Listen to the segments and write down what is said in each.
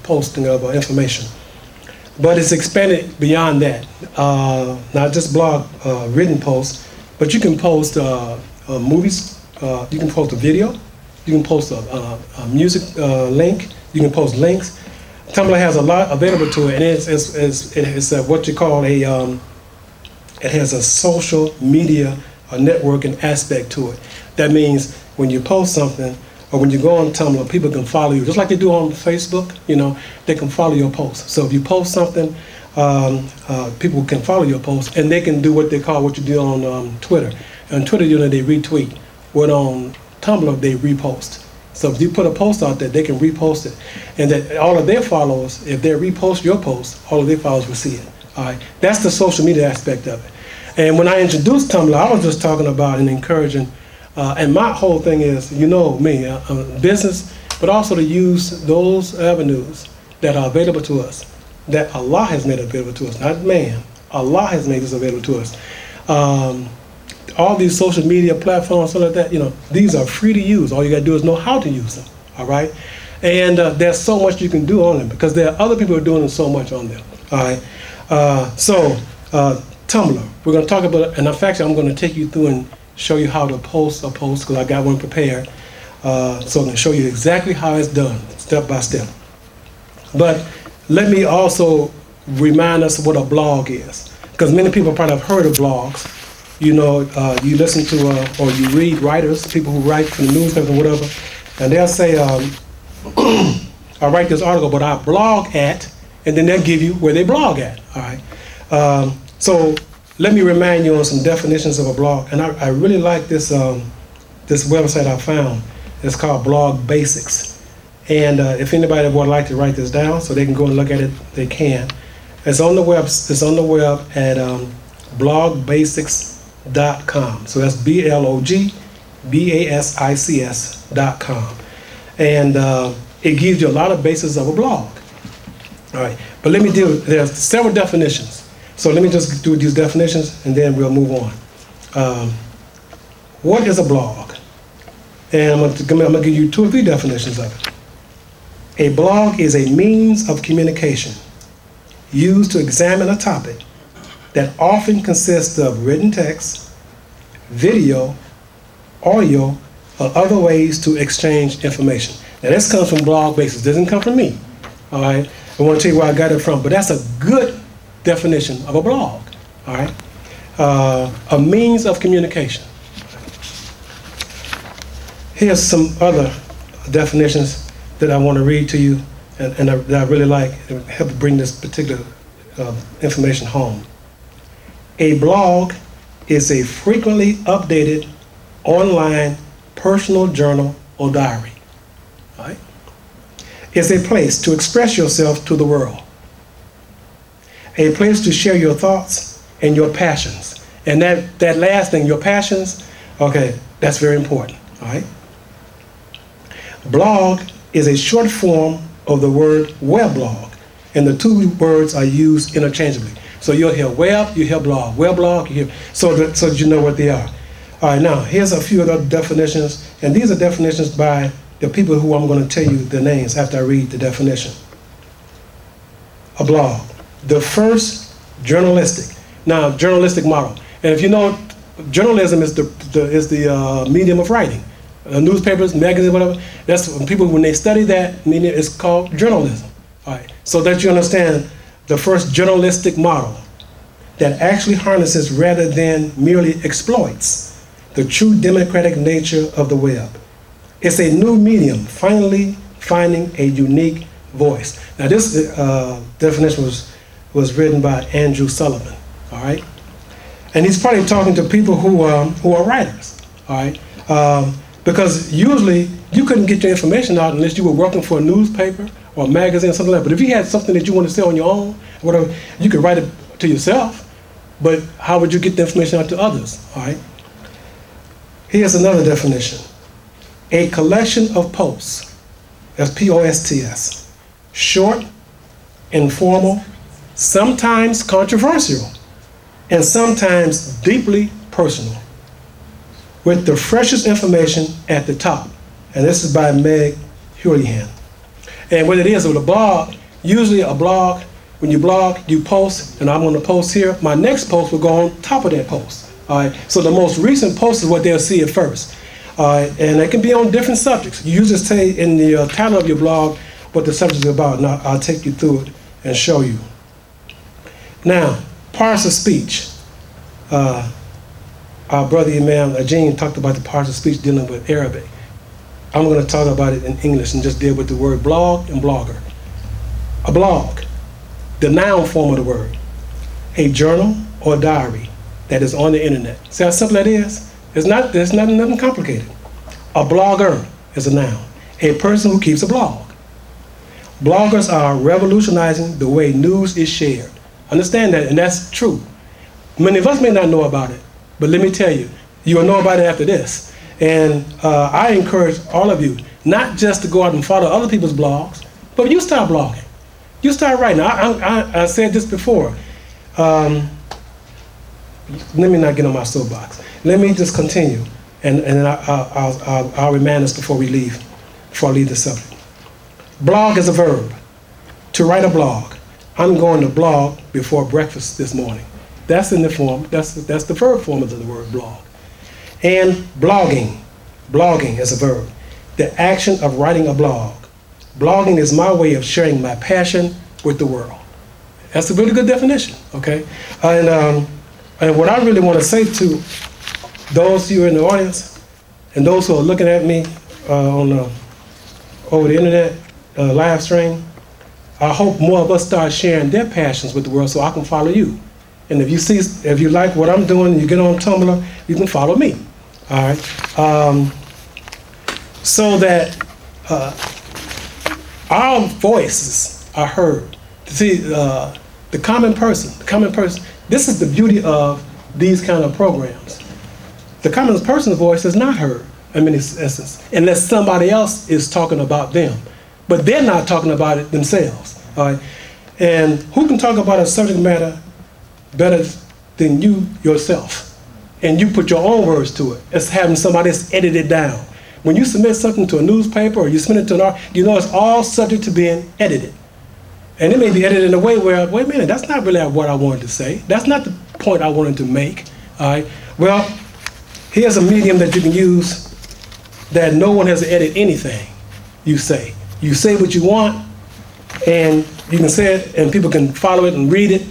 posting of information. But it's expanded beyond that. Not just blog written posts, but you can post movies, you can post a video, you can post a music link, you can post links. Tumblr has a lot available to it, and it's what you call a, it has a social media networking aspect to it. That means when you post something, or when you go on Tumblr, people can follow you, just like they do on Facebook, you know, they can follow your post. So if you post something, people can follow your post, and they can do what they call, what you do on Twitter. On Twitter, you know, they retweet. What on Tumblr, they repost. So if you put a post out there, they can repost it. And that all of their followers, if they repost your post, all of their followers will see it. All right, that's the social media aspect of it. And when I introduced Tumblr, I was just talking about and encouraging, and my whole thing is, you know me, business, but also to use those avenues that are available to us, that Allah has made available to us, not man. Allah has made this available to us. All these social media platforms, stuff like that, you know, these are free to use. All you got to do is know how to use them, all right? And there's so much you can do on them, because there are other people who are doing so much on them, all right? Tumblr, we're going to talk about it, and in fact, I'm going to take you through and show you how to post a post, because I got one prepared. So I'm going to show you exactly how it's done, step by step. But let me also remind us what a blog is, because many people probably have heard of blogs. You know, you listen to or you read writers, people who write for the newspaper or whatever, and they'll say, I write this article, but I blog at, and then they'll give you where they blog at, all right? So let me remind you on some definitions of a blog, and I really like this, this website I found. It's called Blog Basics, and if anybody would like to write this down so they can go and look at it, they can. It's on the web at blogbasics.com. So that's BLOGBASICS.com, and it gives you a lot of basis of a blog. All right, but let me there's several definitions. So let me just do these definitions, and then we'll move on. What is a blog? And I'm going to give you 2 or 3 definitions of it. A blog is a means of communication used to examine a topic that often consists of written text, video, audio, or other ways to exchange information. Now this comes from Blog Basics. It doesn't come from me. All right, I want to tell you where I got it from, but that's a good definition of a blog. All right, a means of communication. Here's some other definitions that I want to read to you, and that I really like. It will help bring this particular information home. A blog is a frequently updated online personal journal or diary. All right? It's a place to express yourself to the world. A place to share your thoughts and your passions. And that last thing, your passions, okay, that's very important. All right? Blog is a short form of the word weblog, and the 2 words are used interchangeably. So you'll hear web, you hear blog. Weblog, you hear, so that you know what they are. All right, now here's a few other definitions, and these are definitions by the people who I'm going to tell you their names after I read the definition. A blog, the first journalistic. Now, journalistic model, and if you know, journalism is the medium of writing. Newspapers, magazines, whatever. That's when people, when they study that, meaning it's called journalism. All right, so that you understand. The first journalistic model that actually harnesses rather than merely exploits the true democratic nature of the web. It's a new medium, finally finding a unique voice. Now this definition was written by Andrew Sullivan, all right? And he's probably talking to people who are writers, all right? Because usually you couldn't get your information out unless you were working for a newspaper or a magazine or something like that. But if you had something that you want to sell on your own, whatever, you could write it to yourself, but how would you get the information out to others, all right? Here's another definition. A collection of posts, that's P-O-S-T-S, short, informal, sometimes controversial, and sometimes deeply personal, with the freshest information at the top. And this is by Meg Houlihan. And what it is with a blog, usually a blog, when you blog, you post, and I'm going to post here. My next post will go on top of that post. All right. So the most recent post is what they'll see at first. All right. And it can be on different subjects. You just say in the title of your blog what the subject is about, and I'll take you through it and show you. Now, parts of speech. Our brother Imam Ajeen talked about the parts of speech dealing with Arabic. I'm going to talk about it in English and just deal with the word blog and blogger. A blog, the noun form of the word, a journal or diary that is on the internet. See how simple that is? There's nothing complicated. A blogger is a noun, a person who keeps a blog. Bloggers are revolutionizing the way news is shared. Understand that, and that's true. Many of us may not know about it, but let me tell you, you will know about it after this. And I encourage all of you not just to go out and follow other people's blogs, but you start blogging. You start writing. I said this before. Let me not get on my soapbox. Let me just continue, and I'll remind us before I leave the subject. Blog is a verb. To write a blog. I'm going to blog before breakfast this morning. That's in the form, that's the verb form of the word blog. And blogging. Blogging is a verb. The action of writing a blog. Blogging is my way of sharing my passion with the world. That's a really good definition, okay? And what I really want to say to those of you in the audience and those who are looking at me over the internet live stream, I hope more of us start sharing their passions with the world so I can follow you. And if you like what I'm doing and you get on Tumblr, you can follow me. All right. So that our voices are heard. See, the common person, this is the beauty of these kind of programs. The common person's voice is not heard, in many essence, unless somebody else is talking about them. But they're not talking about it themselves. All right? And who can talk about a subject matter better than you yourself? And you put your own words to it. It's having somebody else edit it down. When you submit something to a newspaper or you submit it to an art, you know it's all subject to being edited. And it may be edited in a way where, wait a minute, that's not really what I wanted to say. That's not the point I wanted to make. All right? Well, here's a medium that you can use that no one has to edit anything you say. You say what you want, and you can say it, and people can follow it and read it,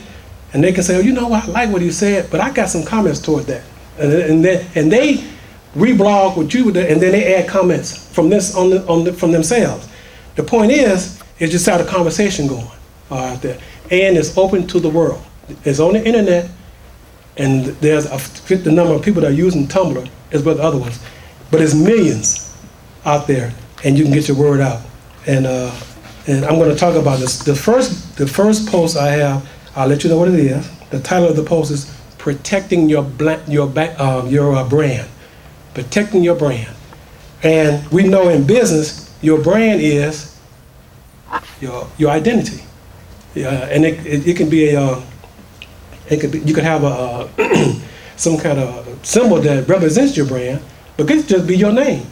and they can say, oh, you know what, I like what you said, but I got some comments toward that. And they reblog what you would, and then they add comments from this from themselves. The point is just have a conversation going out there, and it's open to the world. It's on the internet, and there's the number of people that are using Tumblr as well as other ones, but it's millions out there, and you can get your word out. And I'm going to talk about this. The first post I have, I'll let you know what it is. The title of the post is "Protecting Your brand." Protecting your brand. And we know in business, your brand is your identity. And it can be you could have a some kind of symbol that represents your brand, but it could just be your name.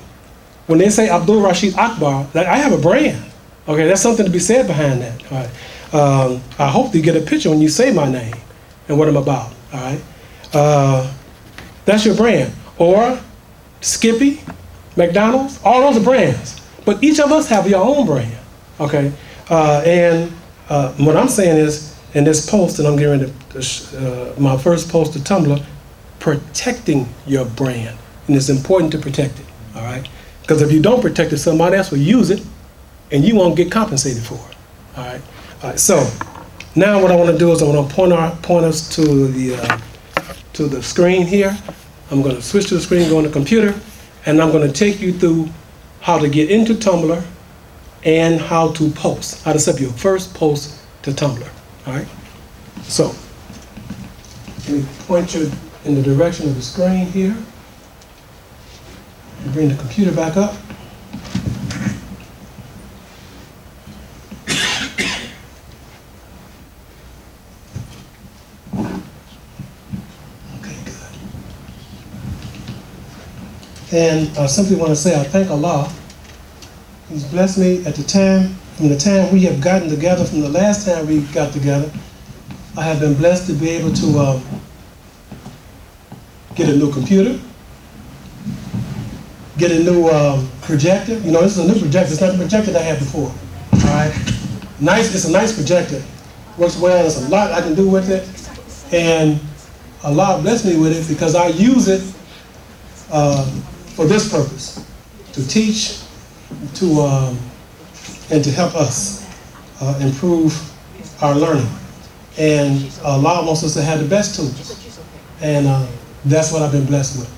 When they say Abdul-Rasheed Akbar, like, I have a brand. Okay, that's something to be said behind that. All right. I hope you get a picture when you say my name and what I'm about. All right. That's your brand. Or Skippy, McDonald's, all those are brands. But each of us have your own brand. Okay. And what I'm saying is, in this post, and I'm getting ready to my first post to Tumblr, protecting your brand, and it's important to protect it. All right. Because if you don't protect it, somebody else will use it, and you won't get compensated for it. All right. All right. So now what I want to do is I want to point us to the screen here. I'm going to switch to the screen, go on the computer, and I'm going to take you through how to get into Tumblr and how to post, how to set up your first post to Tumblr. All right. So let me point you in the direction of the screen here. Bring the computer back up. Okay, good. And I simply want to say I thank Allah. He's blessed me at the time from the time we have gotten together, from the last time we got together, I have been blessed to be able to get a new computer, get a new projector. You know, this is a new projector. It's not the projector that I had before. All right, nice. It's a nice projector. Works well. There's a lot I can do with it, and Allah blessed me with it because I use it for this purpose: to teach, and to help us improve our learning. And Allah wants us to have the best tools, and that's what I've been blessed with.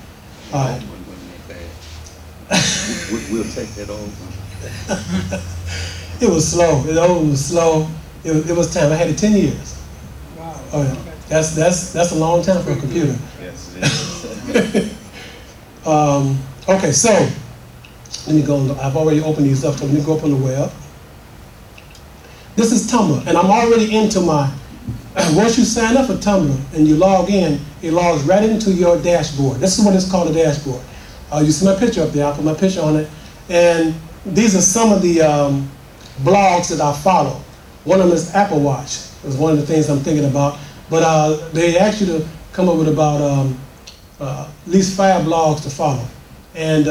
We'll take that over. It was slow. It was slow. It was time. I had it 10 years. Wow. Oh, yeah. That's a long time for a computer. Yes, it is. Okay, so let me go. I've already opened these up, so let me go up on the web. This is Tumblr, and I'm already into my. Once you sign up for Tumblr and you log in, it logs right into your dashboard. This is what it's called, a dashboard. You see my picture up there. I'll put my picture on it, and these are some of the blogs that I follow. One of them is Apple Watch. It's one of the things I'm thinking about. But they ask you to come up with about at least 5 blogs to follow. And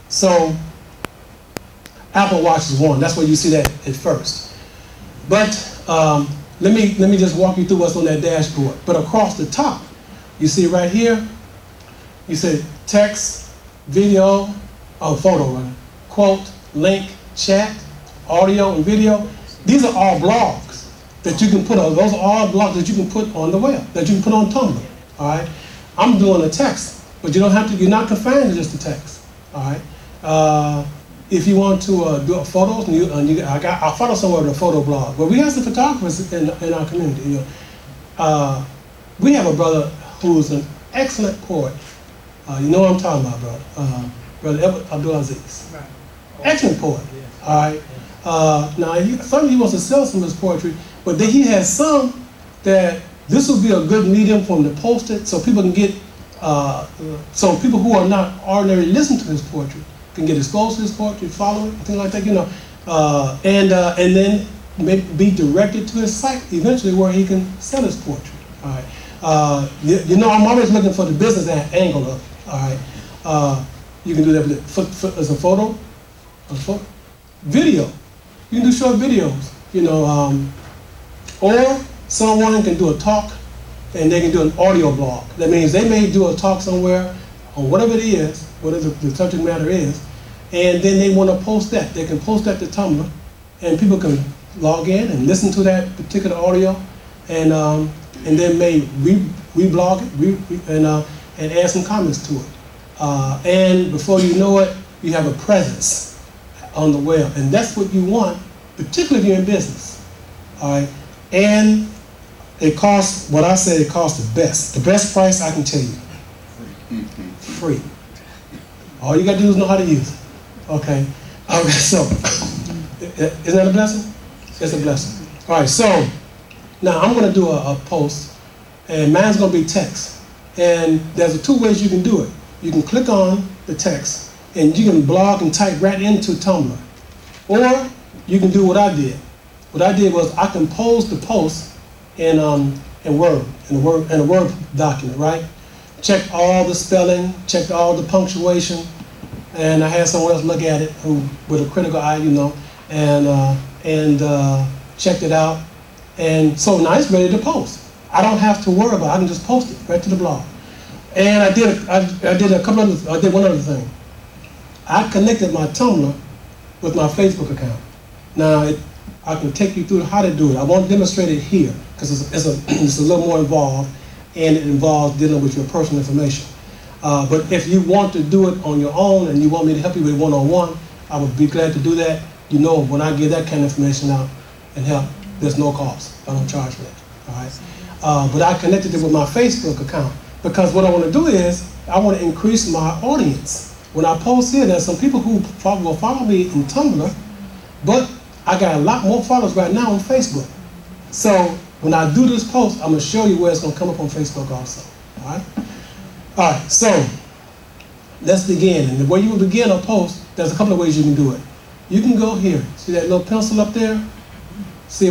so Apple Watch is one. That's where you see that at first. But let me just walk you through what's on that dashboard. But across the top, you see right here, you see text, video, photo, right? Quote, link, chat, audio, and video. These are all blogs that you can put on. Those are all blogs that you can put on the web, that you can put on Tumblr. All right. I'm doing a text, but you don't have to. You're not confined to just the text. All right. If you want to do photos, I follow somewhere with a photo blog. But we have some photographers in our community. You know, we have a brother who's an excellent poet. You know what I'm talking about, brother. Brother Abdul-Rasheed. Right. Excellent poet. Yes. All right. Now, certainly he wants to sell some of his poetry, but then he has some that this would be a good medium for him to post it, so people can get, so people who are not ordinarily listening to his poetry can get exposed to his poetry, follow it, things like that, you know, and then maybe be directed to his site eventually where he can sell his poetry. All right. You know, I'm always looking for the business angle of it. All right. You can do that as a photo, video. You can do short videos, you know, or someone can do a talk and they can do an audio blog. That means they may do a talk somewhere on whatever it is, whatever the subject matter is, and then they want to post that. They can post that to Tumblr, and people can log in and listen to that particular audio, and then may reblog it and add some comments to it. And before you know it, you have a presence on the web, and that's what you want, particularly if you're in business. All right, and it costs what I say. It costs the best price I can tell you. Free. All you got to do is know how to use it. Okay. Okay. So, isn't that a blessing? It's a blessing. All right. So now I'm going to do a post, and mine's going to be text. And there's 2 ways you can do it. You can click on the text, and you can blog and type right into Tumblr. Or you can do what I did. What I did was I composed the post in Word, in a Word document, right? Checked all the spelling, checked all the punctuation, and I had someone else look at it who, with a critical eye, you know, and checked it out. And so now it's ready to post. I don't have to worry about it. I can just post it right to the blog. And I did one other thing. I connected my Tumblr with my Facebook account. Now, I can take you through how to do it. I won't demonstrate it here because it's a little more involved, and it involves dealing with your personal information. But if you want to do it on your own and you want me to help you with one-on-one, I would be glad to do that. You know, when I give that kind of information out and help, there's no cost. I don't charge for that. All right. But I connected it with my Facebook account because what I want to do is I want to increase my audience. When I post here, there's some people who will follow me in Tumblr, but I got a lot more followers right now on Facebook. So when I do this post, I'm going to show you where it's going to come up on Facebook also. All right? All right, so let's begin. And the way you will begin a post, there's a couple of ways you can do it. You can go here. See that little pencil up there? See